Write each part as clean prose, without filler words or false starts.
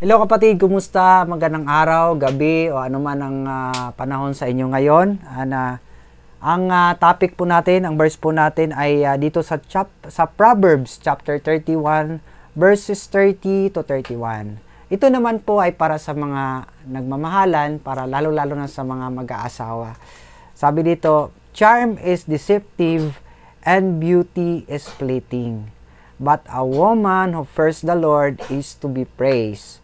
Hello kapatid, kumusta? Magandang araw, gabi o ano man ang panahon sa inyo ngayon. Ang topic po natin, ang verse po natin ay dito sa Proverbs chapter 31 verses 30 to 31. Ito naman po ay para sa mga nagmamahalan, para lalo-lalo na sa mga mag-aasawa. Sabi dito, charm is deceptive and beauty is fleeting. But a woman who fears the Lord is to be praised.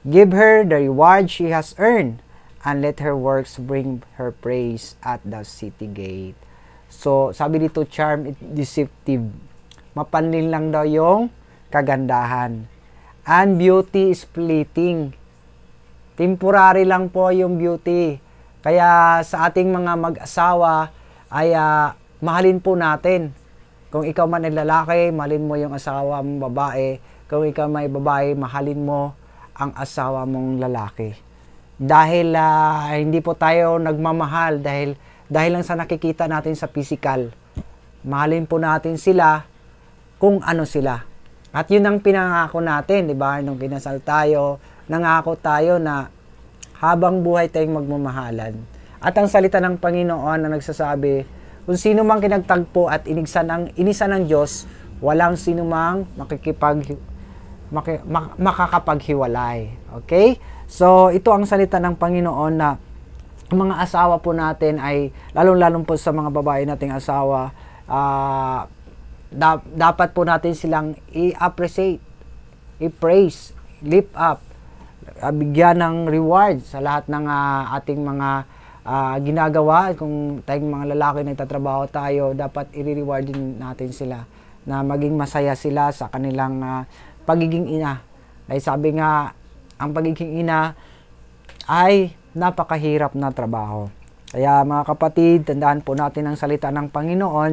Give her the reward she has earned, and let her works bring her praise at the city gate. So, sabi dito, charm is deceptive. Mapanlin lang daw yung kagandahan. And beauty is fleeting. Temporary lang po yung beauty. Kaya sa ating mga mag-asawa ay mahalin po natin. Kung ikaw man ay lalaki, mahalin mo yung asawa mong babae. Kung ikaw may babae, mahalin mo ang asawa mong lalaki. Dahil hindi po tayo nagmamahal dahil lang sa nakikita natin sa physical. Mahalin po natin sila kung ano sila. At yun ang pinangako natin, di ba? Nung kinasal tayo, nangako tayo na habang buhay tayong magmamahalan. At ang salita ng Panginoon na nagsasabi, kung sino mang kinagtagpo at inisa ng Diyos, walang sino mang makakapaghiwalay. Okay? So, ito ang salita ng Panginoon na mga asawa po natin ay, lalong-lalong po sa mga babae nating asawa, dapat po natin silang i-appreciate, i-praise, lift up, bigyan ng reward sa lahat ng ating mga ginagawa. Kung tayong mga lalaki nagtatrabaho tayo, dapat i-reward din natin sila na maging masaya sila sa kanilang pagiging ina. Dahil sabi nga, ang pagiging ina ay napakahirap na trabaho. Kaya mga kapatid, tandaan po natin ang salita ng Panginoon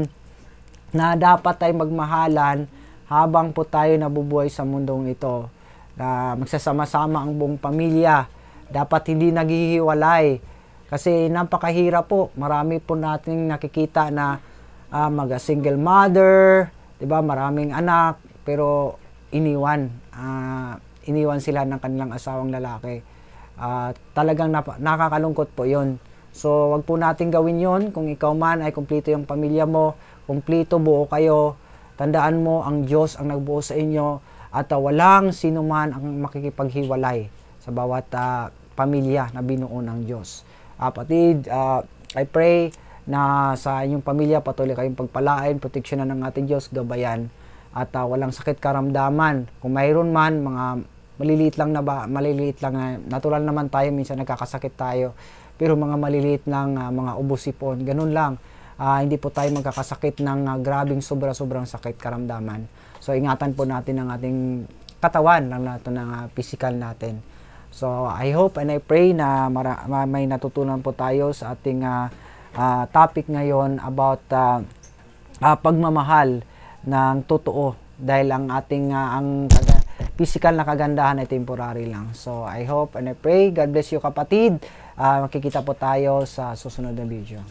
na dapat tayo magmahalan habang po tayo nabubuhay sa mundong ito. Na magsasama-sama ang buong pamilya. Dapat hindi naghihiwalay. Kasi napakahirap po. Marami po nating nakikita na mag-single mother, 'di ba? Maraming anak pero iniwan sila ng kanilang asawang lalaki. Talagang nakakalungkot po 'yon. So, wag po nating gawin 'yon. Kung ikaw man ay kumpleto yung pamilya mo, kumpleto, buo kayo, tandaan mo ang Diyos ang nagbuo sa inyo at walang sino man ang makikipaghiwalay sa bawat pamilya na binuo ng Diyos. Kapatid, I pray na sa inyong pamilya patuloy kayong pagpalain, proteksyonan ng ating Diyos, gabayan, at walang sakit karamdaman. Kung mayroon man, mga maliliit lang na, natural naman tayo, minsan nagkakasakit tayo, pero mga maliliit lang, mga ubo-sipon, ganun lang. Hindi po tayo magkakasakit ng grabing sobrang sakit karamdaman. So, ingatan po natin ang ating katawan, ng physical natin. So, I hope and I pray na may natutunan po tayo sa ating topic ngayon about pagmamahal ng totoo. Dahil ang ating physical na kagandahan ay temporary lang. So, I hope and I pray. God bless you kapatid. Makikita po tayo sa susunod na video.